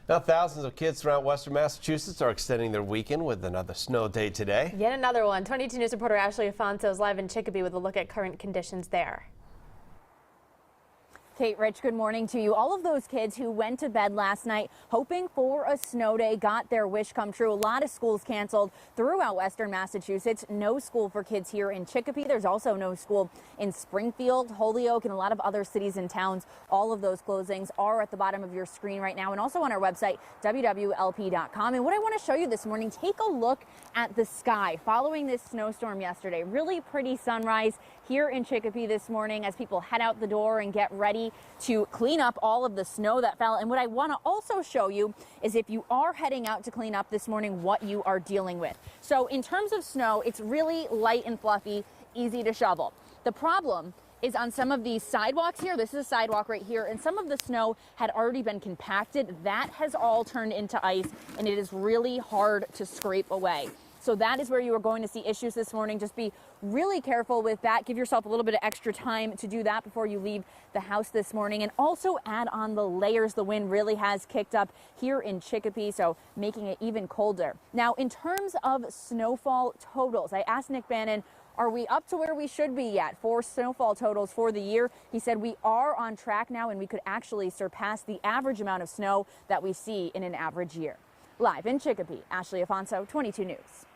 Now, thousands of kids throughout western Massachusetts are extending their weekend with another snow day today. Yet another one. 22 News reporter Ashley Afonso is live in Chicopee with a look at current conditions there. Kate, Rich, good morning to you. All of those kids who went to bed last night hoping for a snow day got their wish come true. A lot of schools canceled throughout western Massachusetts. No school for kids here in Chicopee. There's also no school in Springfield, Holyoke, and a lot of other cities and towns. All of those closings are at the bottom of your screen right now and also on our website, wwlp.com. And what I want to show you this morning, take a look at the sky following this snowstorm yesterday. Really pretty sunrise here in Chicopee this morning as people head out the door and get ready to clean up all of the snow that fell. And what I want to also show you is if you are heading out to clean up this morning, what you are dealing with. So in terms of snow, it's really light and fluffy, easy to shovel. The problem is on some of these sidewalks here. This is a sidewalk right here, and some of the snow had already been compacted. That has all turned into ice, and it is really hard to scrape away. So that is where you are going to see issues this morning. Just be really careful with that. Give yourself a little bit of extra time to do that before you leave the house this morning. And also add on the layers. The wind really has kicked up here in Chicopee, so making it even colder. Now, in terms of snowfall totals, I asked Nick Bannon, are we up to where we should be yet for snowfall totals for the year? He said we are on track now, and we could actually surpass the average amount of snow that we see in an average year. Live in Chicopee, Ashley Afonso, 22 News.